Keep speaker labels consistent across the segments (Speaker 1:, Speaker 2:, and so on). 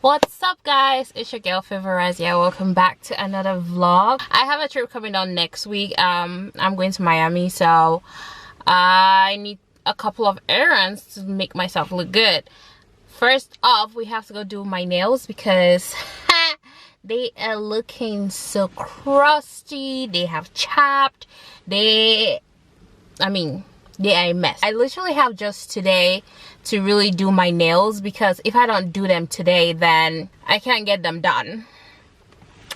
Speaker 1: What's up guys, it's your girl Favorizia. Welcome back to another vlog. I have a trip coming on next week. I'm going to Miami, so I need a couple of errands to make myself look good. First off, we have to go do my nails because they are looking so crusty. They have chapped. They are a mess. I literally have just today to really do my nails, because if I don't do them today, then I can't get them done.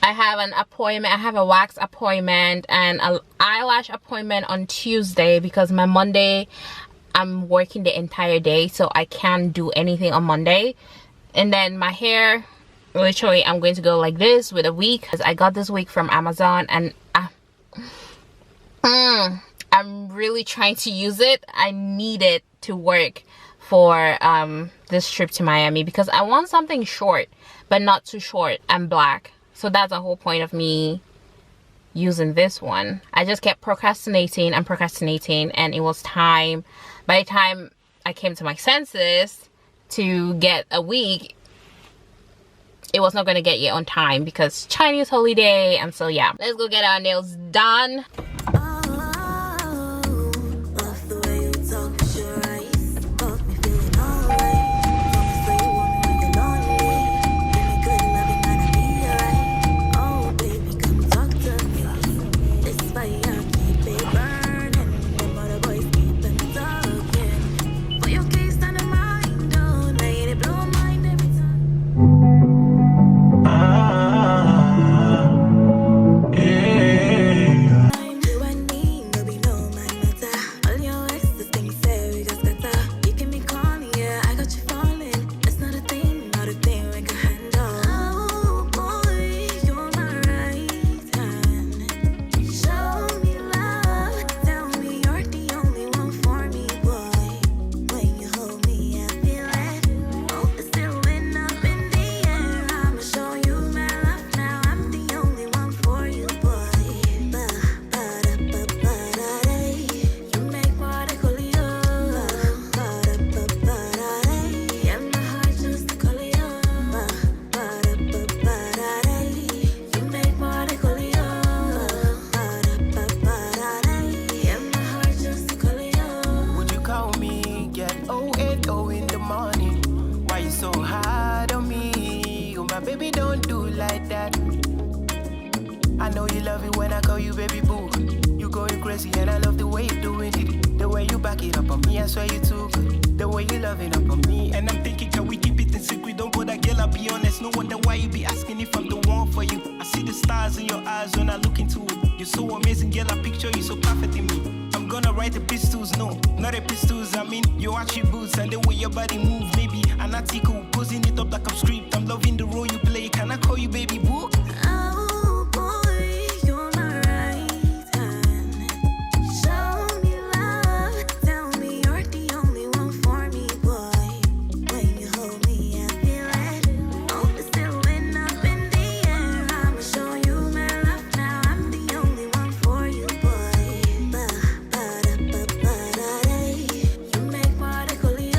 Speaker 1: I have an appointment. I have a wax appointment and an eyelash appointment on Tuesday, because my Monday I'm working the entire day, so I can't do anything on Monday. And then my hair, literally I'm going to go like this with a wig, because I got this wig from Amazon, and I'm really trying to use it. I need it to work for this trip to Miami, because I want something short but not too short and black. So that's the whole point of me using this one. I just kept procrastinating and procrastinating, and it was time. By the time I came to my senses to get a wig, it was not going to get yet on time because Chinese holiday. And so yeah, let's go get our nails done.
Speaker 2: Baby, don't do like that. I know you love it when I call you baby boo. You going crazy and I love the way you doing it. The way you back it up on me, I swear you too good. The way you loving up on me. And I'm thinking, can we keep it in secret? Don't put that girl, I'll be honest. No wonder why you be asking if I'm the one for you. I see the stars in your eyes when I look into it. You're so amazing, girl, I picture you so perfect in me. I'm gonna write the pistols, no, not the pistols. I mean your attributes and the way your body move. Maybe an article, posing it up like I'm script. I'm loving the role you play. Can I call you baby boo?
Speaker 3: Oh boy, you're my right hand. Show me love, tell me you're the only one for me, boy. When you hold me, I feel it. Hope it's still lit up in the air. I'ma show you my love now. I'm the only one for you, boy. You make what I call you.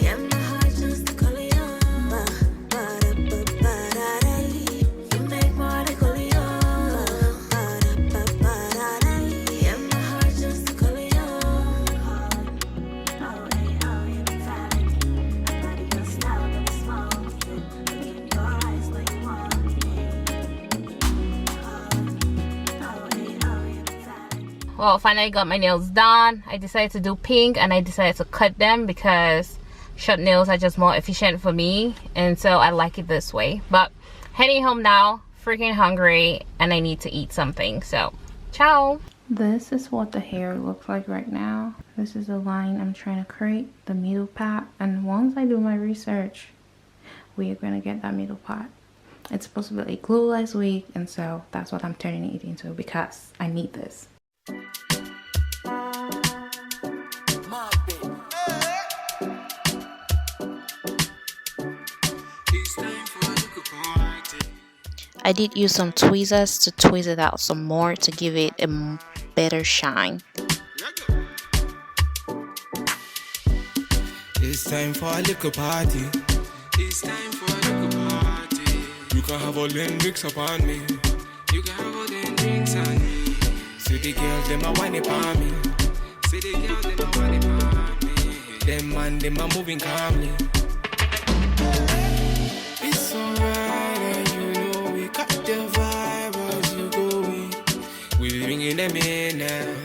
Speaker 3: Yeah, my heart just to call you. You make what I call you. Yeah, my heart just to call you.
Speaker 1: Well, finally got my nails done. I decided to do pink, and I decided to cut them because short nails are just more efficient for me, and so I like it this way. But heading home now, freaking hungry, and I need to eat something, so ciao. This is what the hair looks like right now. This is the line I'm trying to create, the middle part, and once I do my research, we are gonna get that middle part. It's supposed to be a glueless wig, and so that's what I'm turning it into because I need this. I did use some tweezers to tweeze it out some more to give it a better shine.
Speaker 2: It's time for a little party. It's time for a little party. You can have all them drinks upon me. You can have all them drinks on me. See the girls, them a whine upon me. See the girls, them a whine upon me. Them man, them a moving calmly. It's alright, and you know we got the vibe as you going. We bringing them in now.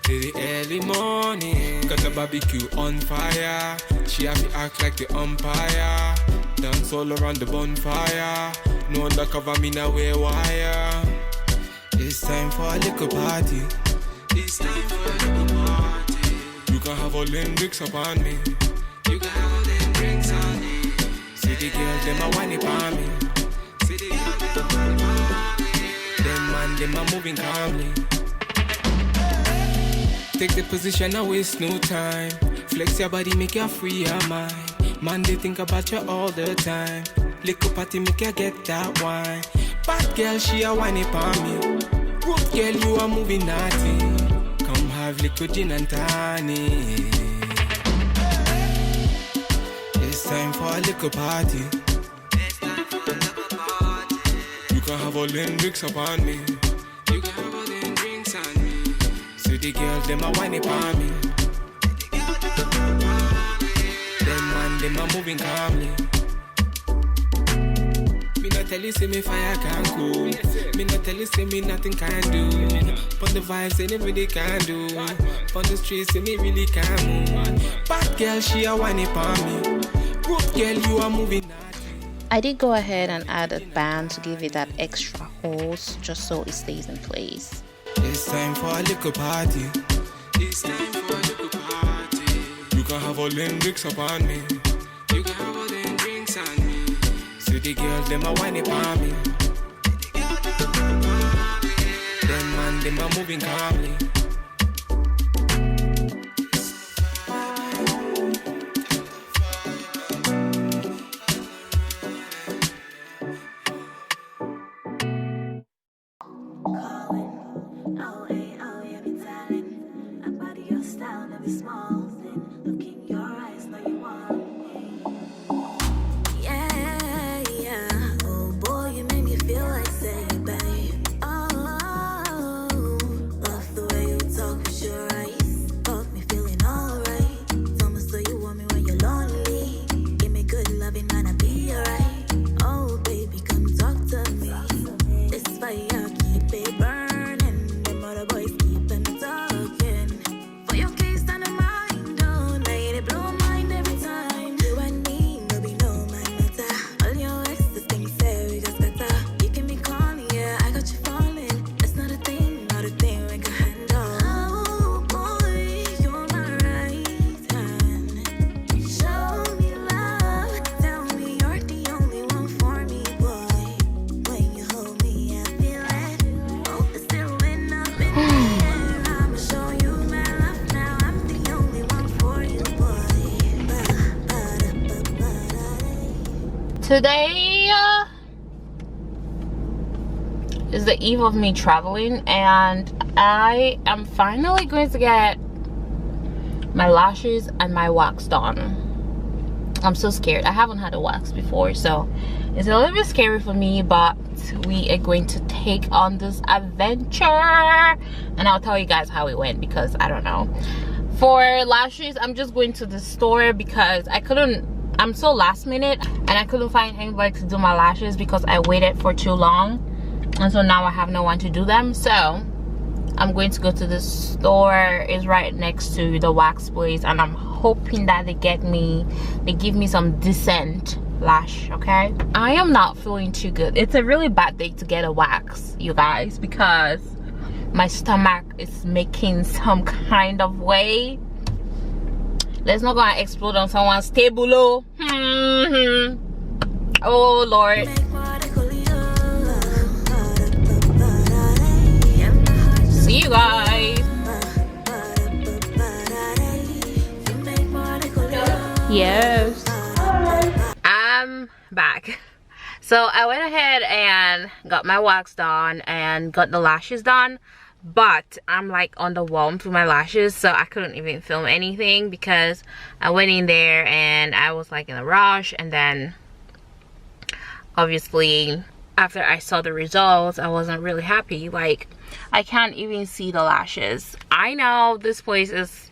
Speaker 2: Till the early morning. Got a barbecue on fire. She have to act like the umpire. Dance all around the bonfire. No undercover, me now wear wire. It's time for a little party. It's time for a little party. You can have all them drinks upon me. You can have all them drinks on me. See the girls, them a whine upon me. See the girls, them a whine upon me. Them man, them a moving calmly. Take the position, now waste no time. Flex your body, make you free your mind. Man, they think about you all the time. Lick up party, make you get that wine. Bad girl, she a whine upon me. Good girl, you are moving naughty. Come have liquid gin and tonic. It's time for a little party. It's time for a little party. You can have all them drinks upon me. You can have all them drinks on me. See the girls, them a whine upon me. Them man, them a moving calmly. Me not tell you, say me fire can cool. Me not tell you, say me nothing can do. Pon the vibes, anybody can do. Pon the streets, say me really can move. Bad girl, she a whine upon me. Good girl, you are moving.
Speaker 1: I did go ahead and add a band to give it that extra holes just so it stays in place.
Speaker 2: It's time for a little party. It's time for a little party. You can have all them drinks upon me. You can have all them drinks on me. See the girls, them a whine upon me. Them man, them a moving calmly.
Speaker 1: Today is the eve of me traveling, and I am finally going to get my lashes and my wax done. I'm so scared. I haven't had a wax before, so it's a little bit scary for me, but we are going to take on this adventure, and I'll tell you guys how it went, because I don't know. For lashes, I'm just going to the store because I'm so last minute and I couldn't find anybody to do my lashes because I waited for too long, and so now I have no one to do them. So I'm going to go to the store. It's right next to the wax place, and I'm hoping that they give me some decent lash. Okay, I am not feeling too good. It's a really bad day to get a wax, you guys, because my stomach is making some kind of way. Let's not go and explode on someone's table. Oh Lord. See you guys. Yes, I'm back. So I went ahead and got my wax done and got the lashes done, but I'm like underwhelmed with my lashes, so I couldn't even film anything because I went in there and I was like in a rush. And then obviously after I saw the results, I wasn't really happy. Like, I can't even see the lashes. I know this place is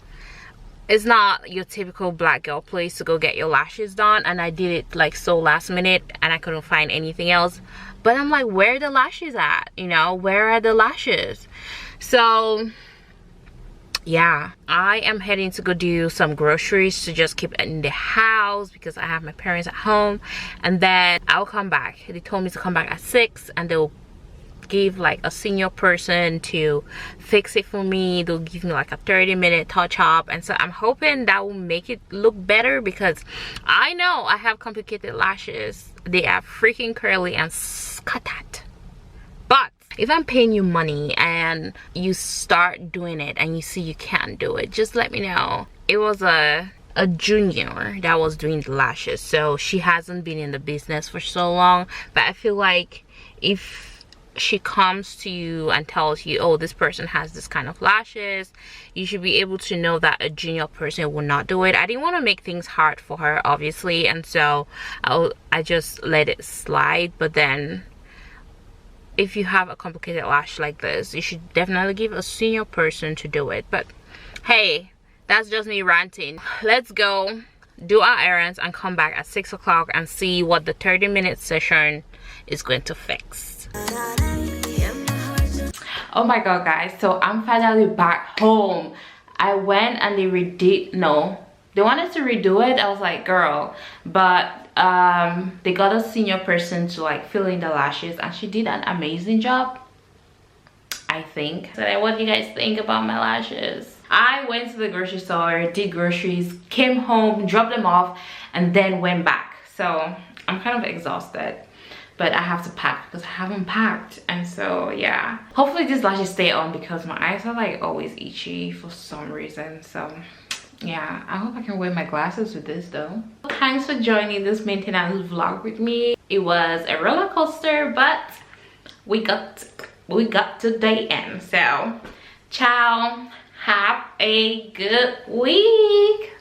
Speaker 1: not your typical black girl place to go get your lashes done, and I did it like so last minute and I couldn't find anything else. But I'm like, where are the lashes at? You know, where are the lashes? So yeah, I am heading to go do some groceries to just keep it in the house because I have my parents at home, and then I'll come back. They told me to come back at 6 and they'll give like a senior person to fix it for me. They'll give me like a 30-minute touch up, and so I'm hoping that will make it look better because I know I have complicated lashes. They are freaking curly and scattered. But if I'm paying you money and you start doing it and you see you can't do it, just let me know. It was a junior that was doing the lashes, so she hasn't been in the business for so long. But I feel like if she comes to you and tells you, oh, this person has this kind of lashes, you should be able to know that a junior person will not do it. I didn't want to make things hard for her, obviously, and so I just let it slide. But then if you have a complicated lash like this, you should definitely give a senior person to do it. But hey, that's just me ranting. Let's go do our errands and come back at 6 o'clock and see what the 30-minute session is going to fix. Oh my god, guys, so I'm finally back home. I went and they they wanted to redo it. I was like, girl, but they got a senior person to like fill in the lashes, and she did an amazing job, I think. So then, what do you guys think about my lashes? I went to the grocery store, did groceries, came home, dropped them off, and then went back. So I'm kind of exhausted, but I have to pack because I haven't packed. And so yeah, hopefully these lashes stay on because my eyes are like always itchy for some reason. So yeah, I hope I can wear my glasses with this though. Thanks for joining this maintenance vlog with me. It was a roller coaster, but we got to the end. So ciao, have a good week.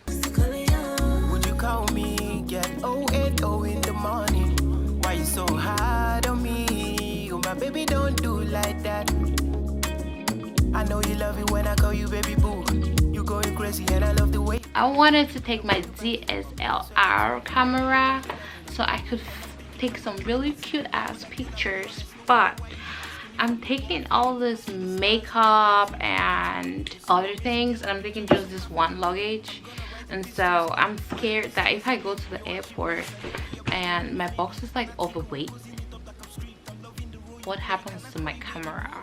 Speaker 2: Would you call me? Get 080 in the morning. Why you so hard on me? Oh my baby, don't do like that. I know you love it when I call you baby boo. You going crazy and I love the way.
Speaker 1: I wanted to take my DSLR camera so I could take some really cute ass pictures, but I'm taking all this makeup and other things, and I'm taking just this one luggage. And so I'm scared that if I go to the airport and my box is like overweight, what happens to my camera?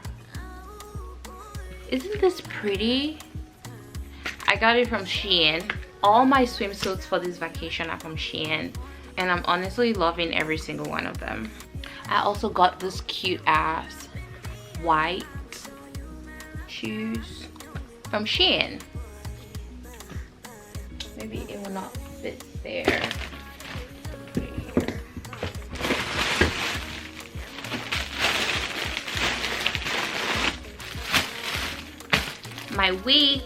Speaker 1: Isn't this pretty? I got it from Shein. All my swimsuits for this vacation are from Shein, and I'm honestly loving every single one of them. I also got this cute ass white shoes from Shein. Maybe it will not fit there. My wig.